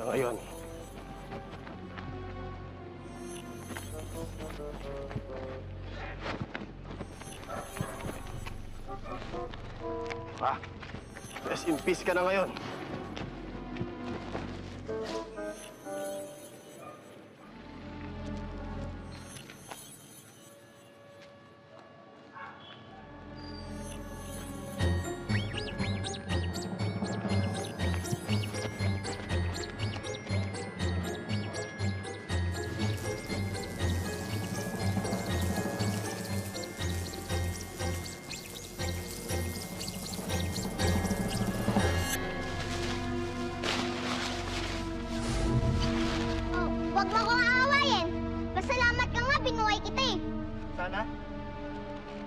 ka ngayon. Ah, rest in peace ka na ngayon. Huwag mo akong aawayin. Pasalamat ka nga, binuhay kita eh. Sana,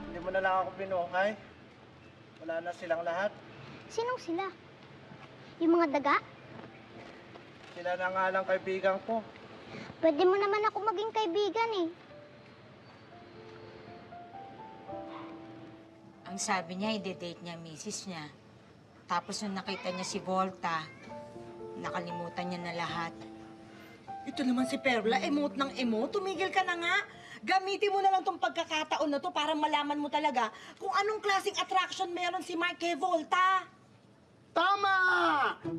hindi mo na lang ako binuhay. Wala na silang lahat. Sinong sila? Yung mga daga? Sila na nga lang kaibigan ko. Pwede mo naman ako maging kaibigan eh. Ang sabi niya, i-date niya ang misis niya. Tapos nung nakita niya si Volta, nakalimutan niya na lahat. Ito naman si Perla, emote ng emote. Tumigil ka na nga. Gamitin mo na lang tong pagkakataon na to para malaman mo talaga kung anong klaseng attraction meron si Mark kay Volta. Tama!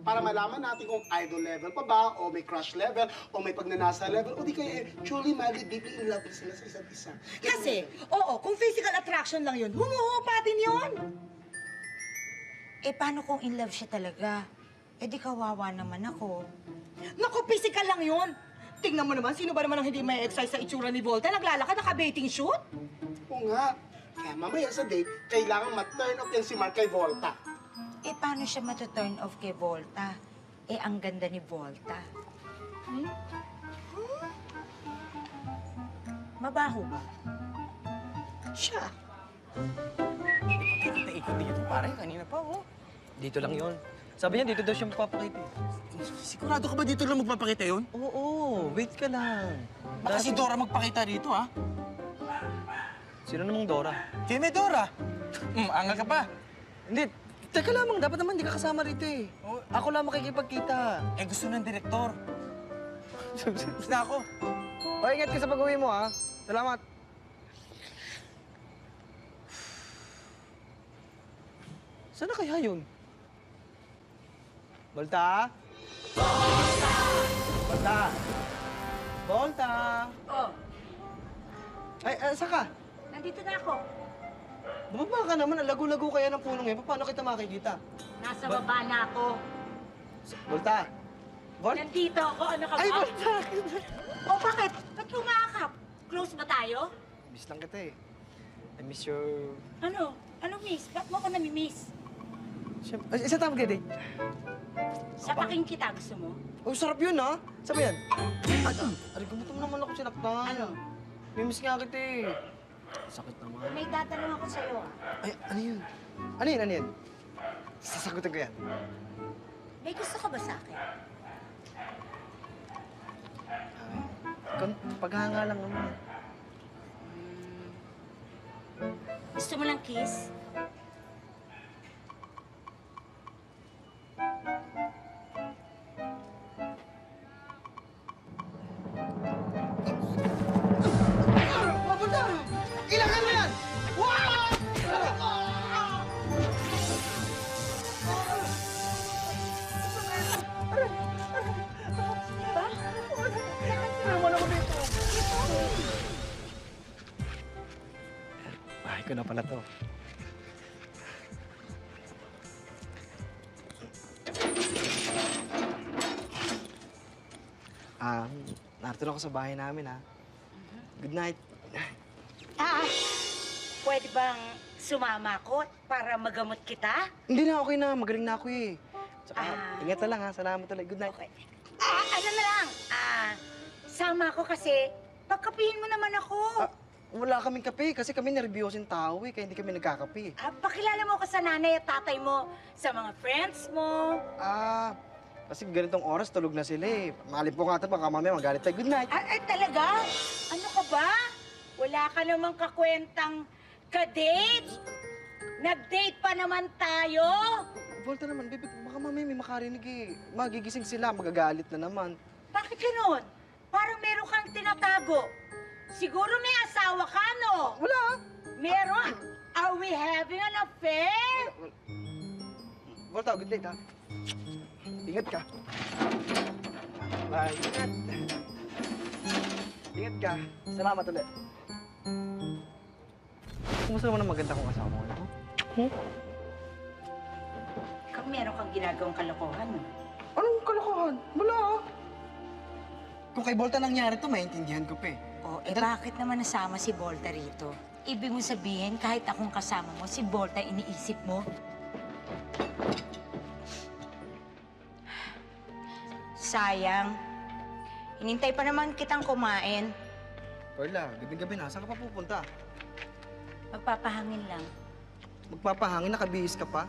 Para malaman natin kung idol level pa ba, o may crush level, o may pagnanasa level, o di kaya truly, madly, deeply in love sila sa isa't isa. Kasi, oo, kung physical attraction lang yun, humuhupa din yun. Eh, paano kung in love siya talaga? Eh, di kawawa naman ako. Naku, physical lang yun. Tingnan mo naman, sino ba naman ang hindi may excise sa itsura ni Volta? Naglalakad, naka-baiting shoot? Oo nga. Kaya mamaya sa date, kailangan ma-turn off yan si Mark kay Volta. Eh, paano siya matuturn off kay Volta? Eh, ang ganda ni Volta. Mabaho ba? Siya. Ikot dito, pare. Kanina pa, oh. Dito lang yon. Sabi niya, dito daw siya magpapakita. Sigurado ka ba dito lang magpapakita yun? Oo, wait ka lang. Baka si Dora magpakita rito, ha? Sino namang Dora? Kaya Dora. Angal ka pa. Hindi, teka lamang. Dapat naman di ka kasama rito eh. Ako lang makikipagkita. Eh, gusto ng direktor. Basta ako. O, ingat ka sa pag-uwi mo, ha? Salamat. Saan na kaya yun? Volta? Volta! Volta! Volta! Oh, Ay, saan ka? nandito na ako. Bumaba ka naman. Ang lago-lago kaya ng punong yan. Paano kita makikita? Nasa baba na ako. Volta! Volta! Nandito ako. Ano ka ba? Ay, Volta! Oh, bakit? Ba't kumakap? Close ba tayo? Miss lang kita eh. I miss your... Ano? Ano, miss? Ba't mo ako nami-miss? Siyempre, isa tawag ka date. Sapakin kita, gusto mo? Oh, sarap yun, ha? Saan ba yan? Aray, gutom naman ako sinaktan. Ano? Mimiss nga kita eh. Sakit naman. May tatanong ako sa'yo. Ay, ano yun? Ano yun, ano yun? Sasagutin ko yan. May gusto ka ba sa akin? Paghanga lang naman. Gusto mo lang kiss? Volta! Ilakan mo yan! Bahay ko na pala to. Narito na ako sa bahay namin, ha? Good night. Pwede bang sumama ko para magamot kita? Hindi na, okay na. Magaling na ako eh. Tsaka, Ah. ingat na lang, ha? Salamat ulit. Good night. Okay. Ano na lang? Sama ko kasi pagkapihin mo naman ako. Wala kaming kape kasi kami nervyosing tao eh, kaya hindi kami nagkakape. Pakilala mo ko sa nanay at tatay mo, sa mga friends mo. Kasi ganitong oras tulog na sila eh. Malip po nga ito, baka mamaya magalit tayo. Good night. Ay, talaga? Ano ka ba? Wala ka namang kakwentang ka-date? Nag-date pa naman tayo? Volta naman, baby, baka mamaya may makarinig eh. Magigising sila, magagalit na naman. Bakit gano'n? Parang meron kang tinatago. Siguro may asawa ka, no? Wala. Meron? Are we having an affair? Volta, good night, ha? Ingat ka. Bye. Ingat. Ingat ka. Salamat ulit. Kumusta naman ang maganda kong asawa mo? Ano? Kung meron kang ginagawang kalokohan, no? Anong kalokohan? Wala. Kung kay Volta nangyari to, maintindihan ko pa eh. O, bakit naman nasama si Volta rito? Ibig mo sabihin, kahit akong kasama mo, si Volta iniisip mo? Sayang. Hinintay pa naman kitang kumain. Perla, gabi-gabi na. Saan ka pa pupunta? Magpapahangin lang. Magpapahangin, nakabihis ka pa?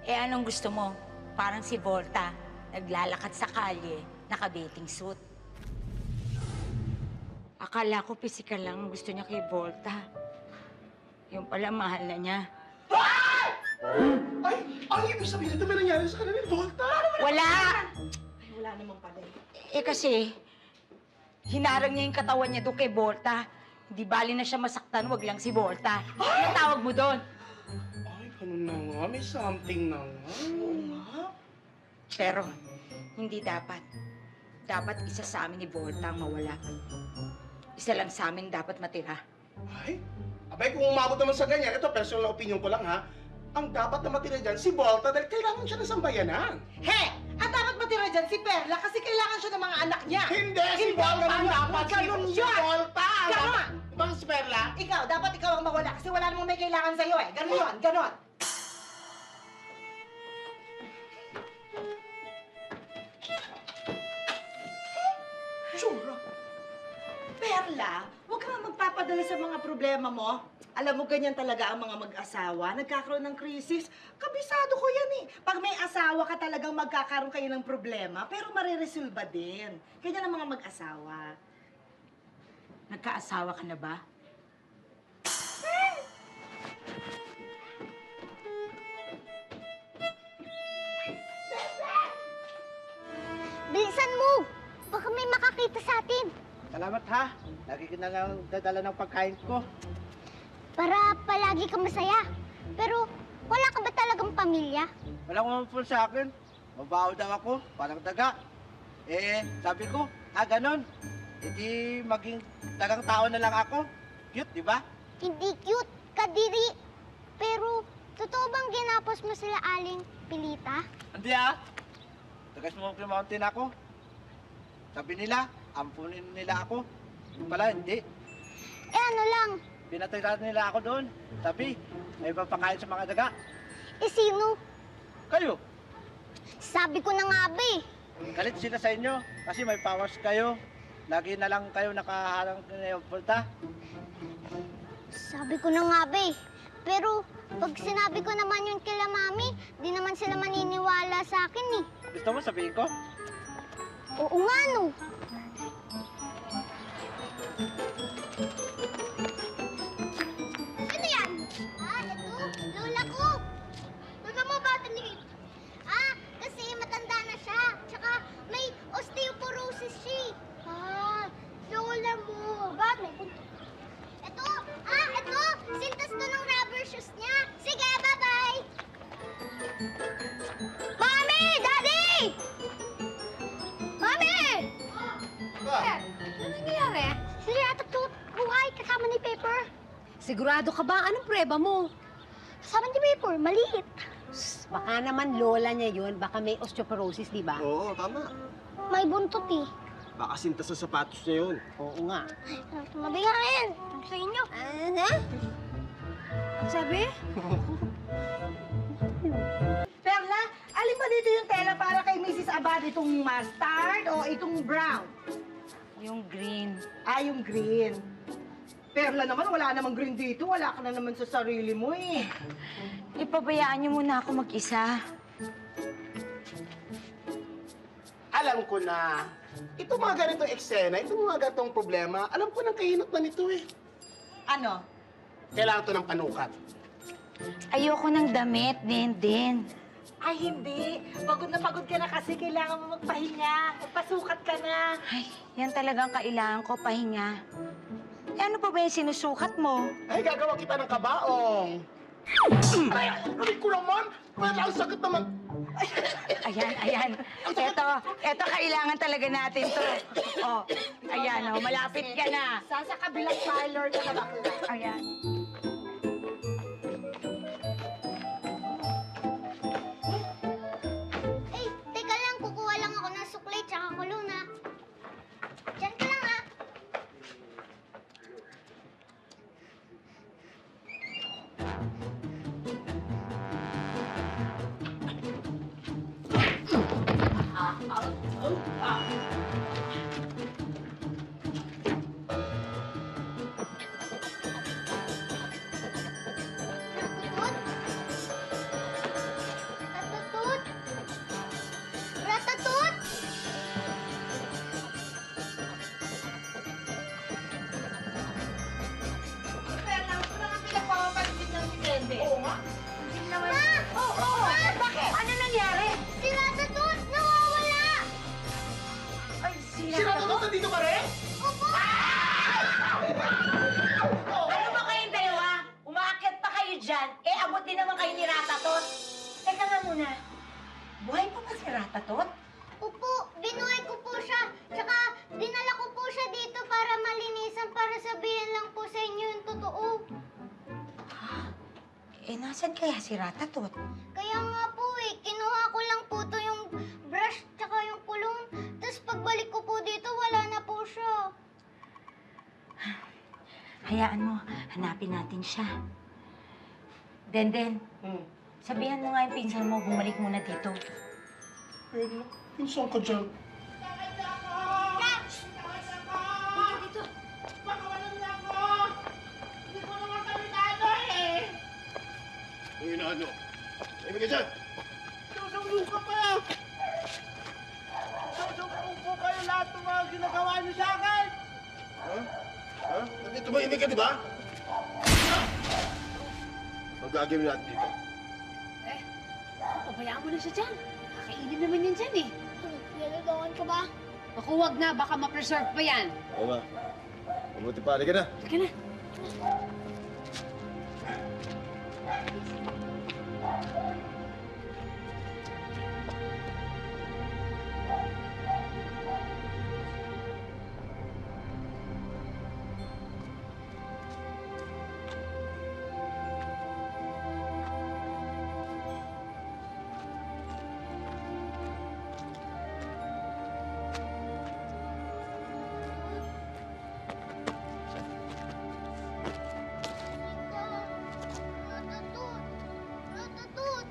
Eh, anong gusto mo? Parang si Volta, naglalakad sa kalye, naka-bathing suit. Akala ko physical lang ang gusto niya kay Volta. Yung pala, mahal na niya. Ay, ang ibig sabihin nito may nangyari sa kanila ni Volta. Wala! Ay, wala naman pala. Eh kasi, hinarang niya yung katawan niya doon kay Volta. Hindi bali na siya masaktan, wag lang si Volta. Ano tawag mo doon? Ay, ganun na nga. May something na nga. Oo nga. Pero, hindi dapat. Dapat isa sa amin ni Volta ang mawala. Isa lang sa amin dapat matira. Ay, abay kung umabot naman sa ganyan, ito personal opinion ko lang ha, ang dapat na matira dyan si Volta dahil kailangan siya ng sambayanan. He! Ang dapat matira dyan si Perla kasi kailangan siya ng mga anak niya. Hindi, si Volta ang dapat. Ganun Si yun! Volta! Ganun! Bakit si Perla? Ikaw, dapat ikaw ang mawala kasi wala namang may kailangan sa'yo eh. Ganun yun, ganun. Tsura. Perla, huwag ka nga magpapadala sa mga problema mo. Alam mo, ganyan talaga ang mga mag-asawa. Nagkakaroon ng krisis. Kabisado ko yan eh. Pag may asawa ka talagang magkakaroon kayo ng problema, pero mariresolba din. Ganyan ang mga mag-asawa. Nagkaasawa ka na ba? Bilisan mo! Baka may makakita sa atin. Salamat ha. Lagi ka na lang dadala ng pagkain ko. Para palagi ka masaya. Pero wala ka ba talagang pamilya? Walang umapun sa akin. Mabaho daw ako, parang daga. Eh, sabi ko, ganon. Hindi maging dagang tao na lang ako. Cute, di ba? Hindi cute, kadiri. Pero totoo bang ginapos mo sila Aling Pilita? Hindi Tagas mo Mountain ako. Sabi nila, ampunin nila ako. Yung pala, hindi. Eh ano lang, Pinatagatan nila ako doon. Sabi, may papakain sa mga daga. eh sino? Kayo, Sabi ko na nga ba eh. galit sila sa inyo kasi may powers kayo. Lagi na lang kayo nakaharang ng Volta. Sabi ko na nga ba eh. Pero pag sinabi ko naman yun kila Mami, di naman sila maniniwala sa akin eh. Gusto mo sabihin ko? Oo nga no. Ano yan? Ito. Lola ko. Lola mo ba ito? Kasi matanda na siya. Tsaka may osteoporosis siya. Lola mo. Bakit may punto? Ito. Ito. Sintas to ng rubber shoes niya. Sige, bye-bye. Mami! Daddy! Mami! Ano nangyayari? Sila yata buhay kasama ni Paper. Sigurado ka ba? Anong preba mo? Kasama ni Paper, maliit. Baka naman lola niya yun. Baka may osteoporosis, di ba? Oo, tama. May buntot eh. Baka sinta sa sapatos niya yun. Oo nga. Tumabi nga yan. Sa inyo. Ano? Ang sabi? Perla, alin ba dito yung tela para kay Mrs. Abad? Itong mustard o itong brown? Yung green. Yung green. Perla naman, wala namang green dito. Wala ka na naman sa sarili mo eh. Ipabayaan niyo muna ako mag-isa. Alam ko na. Itong mga ganitong eksena, itong mga ganitong problema, alam ko nang kahinot na nito eh. Ano? Kailangan to ng panukat. Ayoko ng damit, din. Ay, hindi. Pagod na pagod ka na kasi kailangan mo magpahinga. Magpasukat ka na. Ay, yan talagang kailangan ko, pahinga. Eh, ano pa ba yung sinusukat mo? Ay, gagawa kita ng kabaong. Ay, aray ko naman. Wala, ang sakit naman. Ayan. Eto, kailangan talaga natin to. Oh, ayan, oh, malapit ka na. Sa kabilang parlor ka na bakla. Ayan. Eh, teka lang, kukuha lang ako ng sukli tsaka kulong na. Diyan ka lang, ha? Ratatut! Ratatut! Perla, ito na nga pinagpapapansin ng si Bende. Oo nga. Ma! Oo. Bakit? Ano nangyari? Si Ratatut! Nawawala! Ay, Sira to, nandito ka rin? Opo! Ano ba kayong dalawa? Umaakyat pa kayo dyan. Eh, abot din naman kayo ni Ratatot. Teka nga muna. Buhay pa ba si Ratatot? Opo, binuhay ko po siya. Tsaka dinala ko po siya dito para malinisan, para sabihin lang po sa inyo yung totoo. Eh, nasan kaya si Ratatot? Kaya nga po kinuha ko lang po to yung brush tsaka yung kulong. Tapos pagbalik ko po dito, wala na po siya. Hayaan mo, hanapin natin siya. Den, sabihan mo nga yung pinsan mo, bumalik muna dito. Perla, pinsan ka dyan. Ang inahan nyo. Ay, ka dyan. Susumbong ka pa! Susumbong ko kayo lahat ng mga ginagawa niyo sa akin! Ha? Ha? Nandito ba? Hindi ka, di ba? Ang gagawin natin dito? Pabayaan mo na siya dyan. Kakainin naman yan dyan eh. Nalagawan ka ba? Ako wag na, baka ma-preserve pa yan. Oo nga. Mabuti pa. Halika na. Halika na. Ratatut! Ratatut!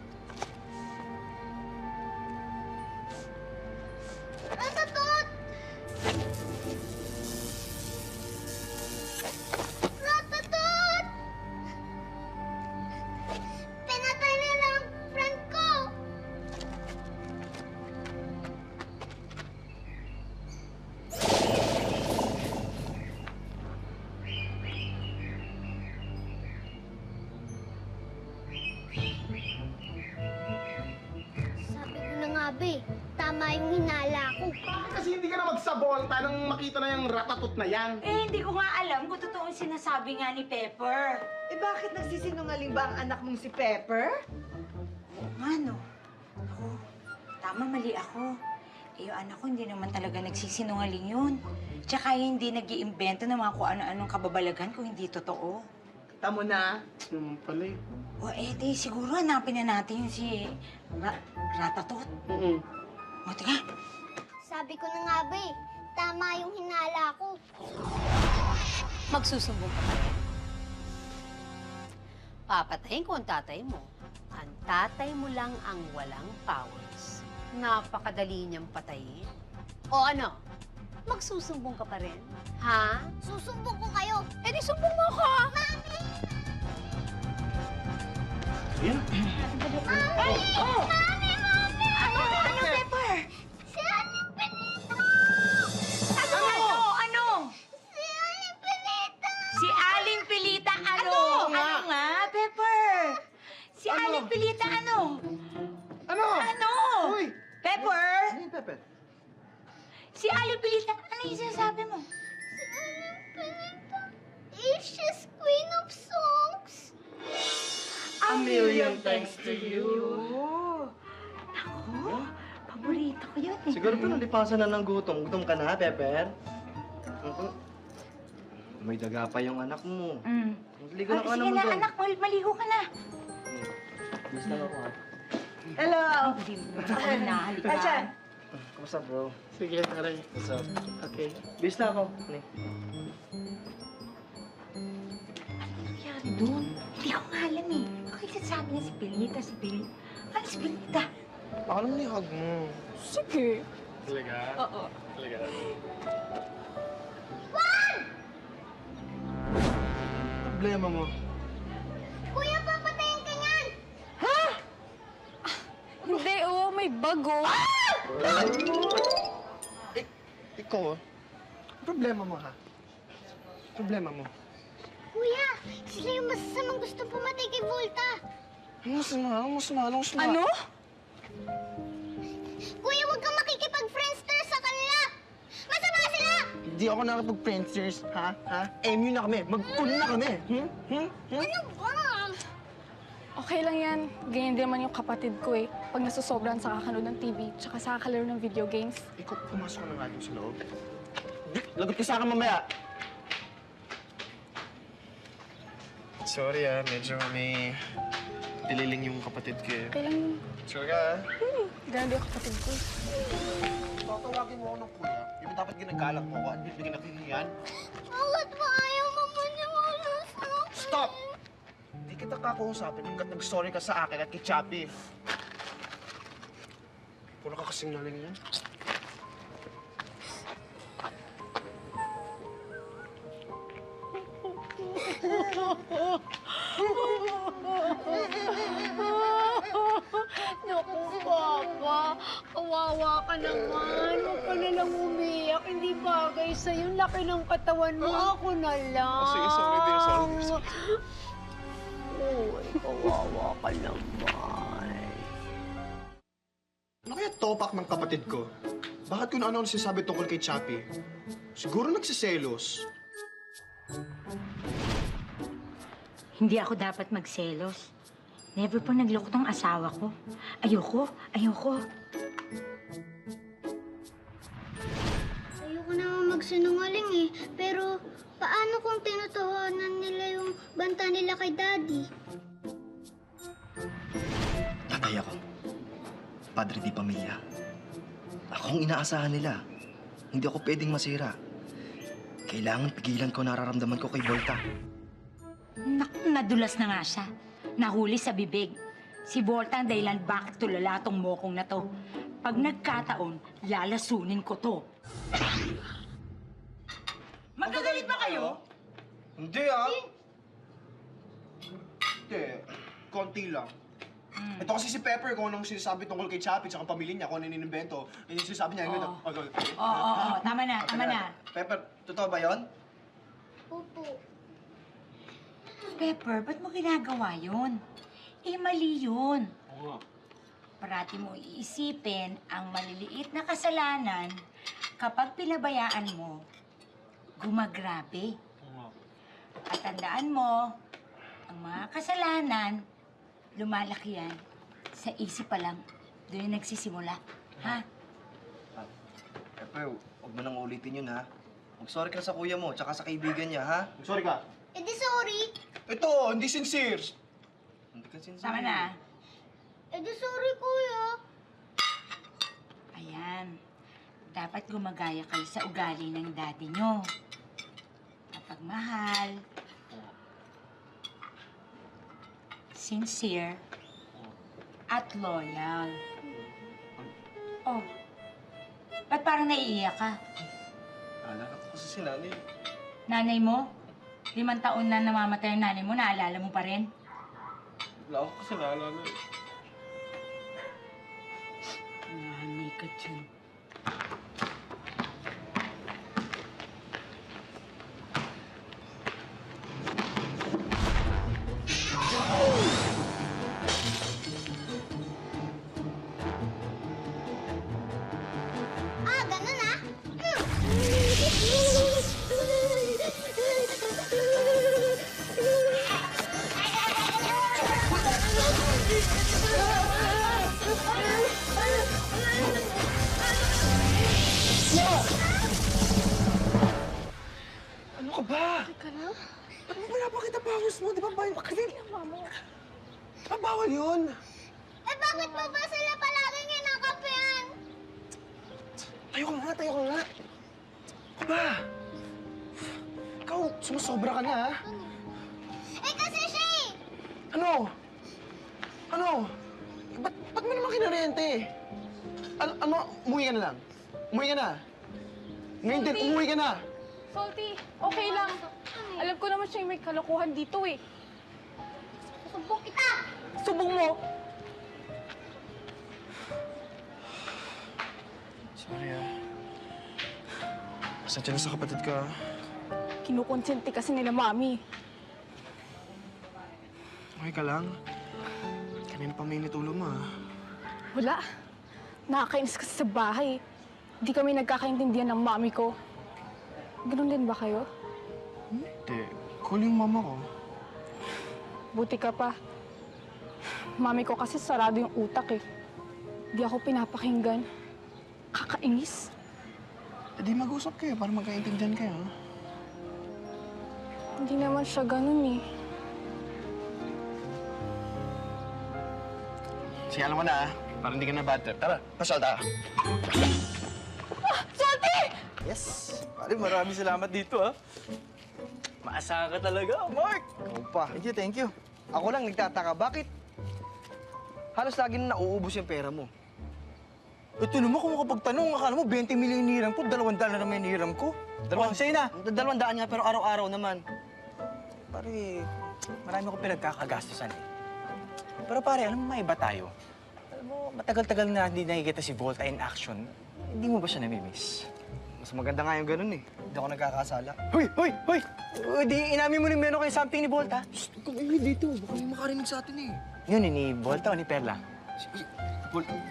Ratatut! Ratatut! Pinatay nila ang friend ko! Sabi ko na nga, be, tama yung hinala ko. Kasi hindi ka na magsabonta nang makita na yung ratatot na yan. Eh, hindi ko nga alam kung totoo ang sinasabi nga ni Pepper. Eh, bakit nagsisinungaling ba ang anak mong si Pepper? Ano? Ako, tama, mali ako. Eh, yung anak ko hindi naman talaga nagsisinungaling yun. Tsaka hindi nag-iimbento ng mga kung ano-anong kababalagan kung hindi totoo. Kita mo na. Naman pala eh. O, di, siguro hanapin na natin yung si Ratatot. O, teka. Sabi ko na nga, be, tama yung hinala ko. Magsusumbong ka pa rin. Papatayin ko ang tatay mo. Ang tatay mo lang ang walang powers. Napakadali niyang patayin. O ano? Magsusumbong ka pa rin? Ha? Susumbong ko kayo. Eh di sumbong mo ko! Mami! Ayan. Mami! Mami! Mami! Ano, Pepper? Si Aling Benito! Ano? Si Aling Benito! Si Aling Pilita, ano? Ano nga? Ano nga, Pepper? Pepe? Si Ali Pilita, ano yung sinasabi mo? Si Aling Pilita, Asia's Queen of Songs. A million thanks to you. Ako, paborito ko yun eh. Siguro pa nalipasan na ng gutom. Gutom ka na, Pepe? May daga pa yung anak mo. Ligo na ka Sige naman na, doon. anak, maligo ka na. Bis na ako, ha? Hello! Ako na, halika. Asan? Kumusta, bro? Sige, taray. What's up? Okay. Bis na ako. Nangyari doon? Hindi ko nga alam eh. Okay, sasabi niya si Pilita, si Pilita. Ano si Pilita? Baka naman i-hug mo. Sige. Talaga? Oo. Talaga? Problema mo. Kuya, papatayin ka niyan! Hindi, oh, may bago. Ikaw, problema mo, ha? Problema mo. Kuya, sila yung masasamang gustong pumatay kay Volta. Anong masama? Ano? Kuya, huwag kang makikipag-friendster sa kanila. Masama sila! Hindi ako nakapag-friendsters, ha? MU na kami. Mag-una na kami. Ano ba? Okay lang yan. Ganyan din naman yung kapatid ko eh. Pag nasusobran sa kakanood ng TV, tsaka sa kakalaro ng video games. Ikaw, pumasok ka na nga doon sa loob. Lagot ka sa akin mamaya. Sorry, medyo may dililing yung kapatid ko eh. Okay lang yun. Sure ka, ha? Ganyan din yung kapatid ko. Tatawagin mo ako ng kuya. Di ba dapat ginagalak mo ako at hindi nakikiyan? Bakit ba ayaw mo maniwala sa akin? Stop! Hindi kita kakausapin hanggat nag-sorry ka sa akin at kay Chappie. Puro ka kasing naling yan. Naku, Papa. Kawawa ka naman. Huwag ka na lang umiyak. Hindi bagay sa'yo. Laki ng katawan mo. Ako na lang. Sige, sorry din. Uy, kawawa ka naman. Ano kaya topak ng kapatid ko? Bakit kung ano ang sinasabi tungkol kay Chappie? Siguro nagsiselos. Hindi ako dapat magselos. Never po nagloko tong asawa ko. Ayoko. Ayoko naman magsinungaling eh. Pero paano kung tinutuhanan nila yung banta nila kay Daddy? Tatay ako. Padre di pamilya. Ako ang inaasahan nila. Hindi ako pwedeng masira. Kailangan pigilan ko nararamdaman ko kay Volta. Naku, nadulas na nga siya. Nahuli sa bibig. Si Volta ang dahilan bakit tulala tong mokong na to. Pag nagkataon, lalasunin ko to. Magagalit ba kayo? Hindi, Hindi. Konti lang. Ito kasi si Pepper, kung anong sinasabi tungkol kay Chappie at pamilya niya, kung ano yung inimbento, yung sinasabi niya, Oo. Oo. Tama na, tama na. Pepper, totoo ba yon? Opo. Pepper, ba't mo ginagawa yun? Eh, mali yun. Oo. Parati mo iisipin ang maliliit na kasalanan kapag pinabayaan mo, gumagrabe. At tandaan mo, ang mga kasalanan, lumalaki yan. Sa isip pa lang, doon yung nagsisimula. Ha? Pepper, huwag mo nang ulitin yun, ha? Mag-sorry ka sa kuya mo, tsaka sa kaibigan niya, ha? Sorry ka. Eh di sorry. Ito, hindi sincere. Hindi ka sinsabi. Tama na. Eh di sorry, Kuya. Ayan. Dapat gumagaya kayo sa ugali ng daddy nyo. Kapag mahal, sincere, at loyal. Oh, ba't parang naiiyak ka? Alala ko kasi si nanay. Nanay mo? 5 taon na namamatay ang nanay mo, naalala mo pa rin? Wala ako kasi naalala. Nanay ka dyan. Ano ka ba? Teka lang. Ba't mo pinapakita pawis mo? Di ba ba? Bakit? Di ba bawal yun? Eh, bakit mo ba sila palaging kinakapian? Tayo ka nga, tayo ka nga. Ano ba? Ikaw, sumusobra ka na, ha? Eh, kasi siya eh! Ano? Ano? Ba't mo naman kinarente? Ano? Umuwi ka na lang. Umuwi ka na. Ngayon din, umuwi ka na. Salty, okay lang. Alam ko naman siya yung may kalokohan dito eh. Susumbong kita! Subong mo. Sorry, pasensya na sa kapatid ka, ha? Kinukonsente kasi nila mami. Okay ka lang? Kanina pa mainit ulo mo, ha? Wala. Nakakainis kasi sa bahay. Hindi kami nagkakaintindihan ng mami ko. Ganun din ba kayo? Hindi. Cool yung mama ko. Buti ka pa. Mami ko kasi sarado yung utak eh. Di ako pinapakinggan. Kakainis. Eh di mag-usap kayo para magkaintindihan kayo, ha? Hindi naman siya ganun eh. Sige, alam mo na, ha? Para hindi ka na bad trip. Tara, pasyal tayo. Salty! Yes! Pare, maraming salamat dito, ha? Maasahan ka talaga, Mark! Oo pa. Thank you. Ako lang nagtataka, bakit halos lagi na nauubos yung pera mo? Ito naman kung makapagtanong, akala mo 20 million hiniram ko, $2 naman hiniram ko. Sa'yo na. 200 nga, pero araw-araw naman. Pare, marami akong pinagkakagastusan eh. Pero pare, alam mo, may iba tayo. Alam mo, matagal-tagal na hindi nakikita si Volta in action. Hindi mo ba siya namimiss? Mas maganda nga yung ganun eh. Hindi ako nagkakasala. Hoy! Di inamin mo ni Meno kayo something ni Volta? Kung dito, baka may makarinig sa atin eh. Yun, ni Volta o ni Perla?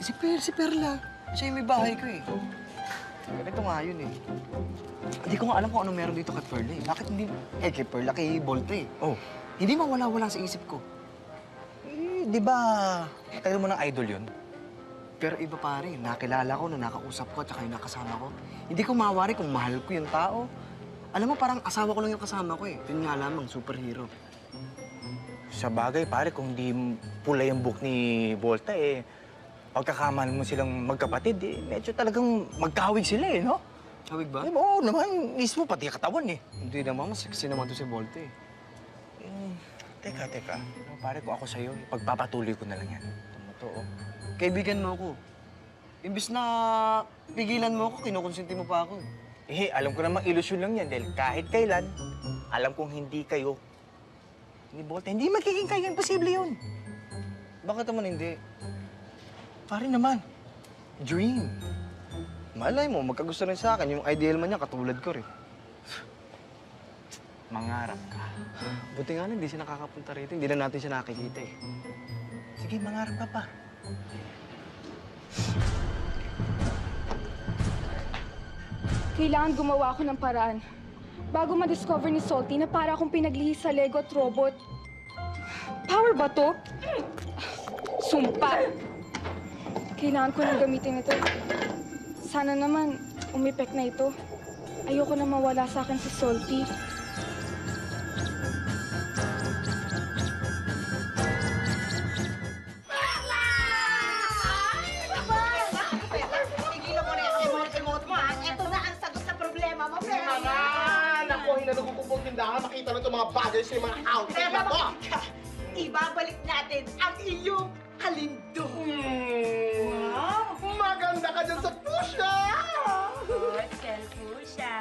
Si Perla. Siya yung may bahay ko eh. Ganito nga yun eh. Hindi ko nga alam kung ano meron dito kay Perla eh. Bakit hindi... kay Perla, kay Volta eh. Oh. Hindi mawala-wala sa isip ko. Di ba, matagal mo ng idol yun? Pero iba pare, nakilala ko, na nakausap ko, at saka yung nakasama ko. Hindi ko mawari kung mahal ko yung tao. Alam mo, parang asawa ko lang yung kasama ko eh. Yun nga lamang, superhero. Sa bagay, pare, kung di pula yung book ni Volta, eh, pagkakamal mo silang magkapatid, eh, medyo talagang magkahawig sila, eh, no? Hawig ba? Eh, oo naman, mismo, pati katawan, eh. Hindi naman, mas sexy naman to si Volta eh. Teka. Pare, kung ako sa'yo, pagpapatuloy ko na lang yan. Totoo. Kaibigan mo ako. Imbis na pigilan mo ako, kinukonsinti mo pa ako. Eh, alam ko namang ilusyon lang yan dahil kahit kailan, alam kong hindi kayo ni Volta, hindi magiging kayo. Imposible yun. Bakit naman hindi? Pare naman, dream. Malay mo, magkagusto rin sa akin. Yung ideal man niya, katulad ko rin. Mangarap ka. Buti nga lang, hindi siya nakakapunta rito. Hindi na natin siya nakikita eh. Sige, mangarap ka pa. Kailangan gumawa ako ng paraan bago ma-discover ni Salty na para akong pinaglihi sa Lego at robot. Power ba to? Sumpa! Kailangan ko nang gamitin ito. Sana naman umipek na ito. Ayoko na mawala sa akin si Salty. Tigilan mo na yung emote mo, ha? Ito na ang sagot sa problema mo, Perla. Naku, hinanong ko pong tindahan, makita na itong mga bagay sa mga outfit Perla, na to. makinig ka. Ibabalik natin ang iyong kalindo. Wow! Maganda ka dyan sa pusha! Selfusha.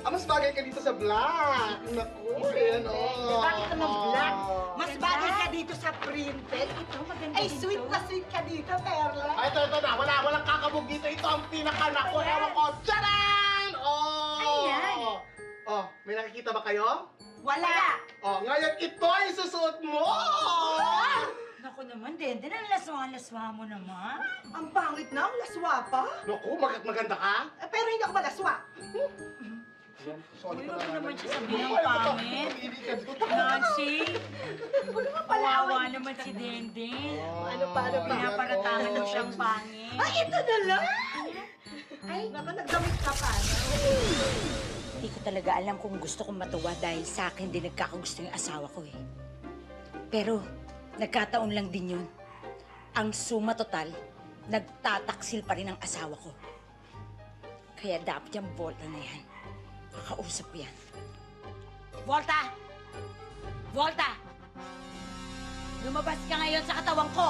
Mas bagay ka dito sa black. Naku, yan o. Bakit naman black? Mas bagay ka dito sa printed. Ito, maganda Ay, din sweet to. na sweet ka dito, Perla. Ay, ito na. Walang kakabog dito. Ito ang pinaka-naku. Ewan ko. Tcharan! Oh! Ayan. Oh, may nakikita ba kayo? Wala. Oh, ngayon ito ay susuot mo! Naku naman, Denden, ang laswa-laswa mo naman. Ang pangit na, ang laswa pa. Naku, maganda ka? Eh, pero hindi ako malaswa. Sorry Uy, ka huwag na naman siya naman. sabihin ng Ay, pangit. pumili ka doon. Nancy, kawawa naman si Denden. Ano pa? Pinaparatangan mo siyang pangit. Ay, ito na lang! Ay, Naku, nagdamit ka pa. hindi ko talaga alam kung gusto kong matuwa dahil sa akin din nagkakagusto yung asawa ko eh. Pero, nagkataon lang din yun. Ang suma total, nagtataksil pa rin ang asawa ko. Kaya dapat yung Volta na yan. Kakausap ko yan. Volta! Volta! Lumabas ka ngayon sa katawan ko!